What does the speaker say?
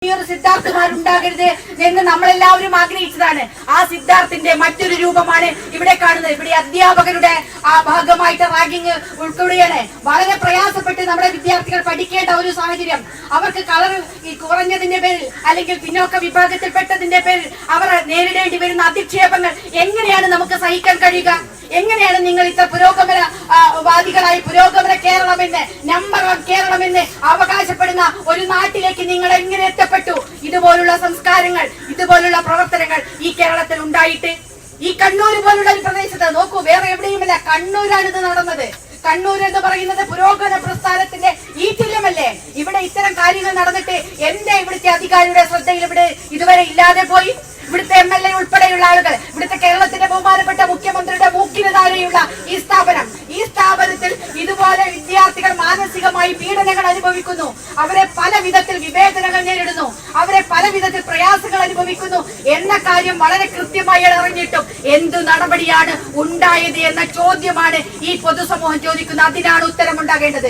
സിദ്ധാർത്ഥമാരുണ്ടാകരുത് എന്ന് നമ്മളെല്ലാവരും ആഗ്രഹിച്ചതാണ്. ആ സിദ്ധാർത്ഥിന്റെ മറ്റൊരു രൂപമാണ് ഇവിടെ കാണുന്നത്. ഇവിടെ അധ്യാപകരുടെ ആ ഭാഗമായിട്ട് റാഗിങ് ഉൾക്കൊള്ളുകയാണ്. വളരെ പ്രയാസപ്പെട്ട് നമ്മുടെ വിദ്യാർത്ഥികൾ പഠിക്കേണ്ട ഒരു സാഹചര്യം, അവർക്ക് കളർ കുറഞ്ഞതിന്റെ പേരിൽ അല്ലെങ്കിൽ പിന്നോക്ക വിഭാഗത്തിൽപ്പെട്ടതിന്റെ പേരിൽ അവർ നേരിടേണ്ടി വരുന്ന അധിക്ഷേപങ്ങൾ എങ്ങനെയാണ് നമുക്ക് സഹിക്കാൻ കഴിയുക? എങ്ങനെയാണ് നിങ്ങൾ ഇത്ര പുരോഗമനവാദികളായി പുരോഗമന കേരളമെന്ന് നമ്പർ 1 കേരളമെന്ന് അവകാശപ്പെടുന്ന ഒരു നാട്ടിലേക്ക് നിങ്ങൾ എങ്ങനെ എത്തപ്പെട്ടു? ഇതുപോലുള്ള സംസ്കാരങ്ങൾ, ഇതുപോലുള്ള പ്രവർത്തനങ്ങൾ ഈ കേരളത്തിൽ ഉണ്ടായിട്ട് ഈ കണ്ണൂർ പോലുള്ള ഒരു പ്രദേശത്ത് നോക്കൂ, വേറെ എവിടെയുമല്ല, കണ്ണൂരാണ് ഇത് നടന്നത്. കണ്ണൂർ എന്ന് പറയുന്നത് പുരോഗമന പ്രസ്ഥാനത്തിന്റെ ഈറ്റില്ലമല്ലേ? ഇവിടെ ഇത്തരം കാര്യങ്ങൾ നടന്നിട്ട് എന്റെ ഇവിടുത്തെ അധികാരിയുടെ ശ്രദ്ധയിൽ ഇവിടെ ഇതുവരെ ഇല്ലാതെ പോയി. ഇവിടുത്തെ MLA ഉൾപ്പെടെയുള്ള ആളുകൾ, ഇവിടുത്തെ കേരളത്തിന്റെ ബഹുമാനപ്പെട്ട മുഖ്യമന്ത്രിയുടെ മൂക്കിന് താഴെയുള്ള ഈ സ്ഥാപനത്തിൽ ഇതുപോലെ വിദ്യാർത്ഥികൾ മാനസികമായി പീഡനങ്ങൾ അനുഭവിക്കുന്നു. അവരെ പല വിധത്തിൽ വിവേചനങ്ങൾ നേരിടുന്നു, അവരെ പല വിധത്തിൽ പ്രയാസങ്ങൾ അനുഭവിക്കുന്നു എന്ന കാര്യം വളരെ കൃത്യമായി അറിഞ്ഞിട്ടും എന്തു നടപടിയാണ് ഉണ്ടായത് എന്ന ചോദ്യമാണ് ഈ പൊതുസമൂഹം ചോദിക്കുന്നത്. അതിനാണ് ഉത്തരം ഉണ്ടാകേണ്ടത്.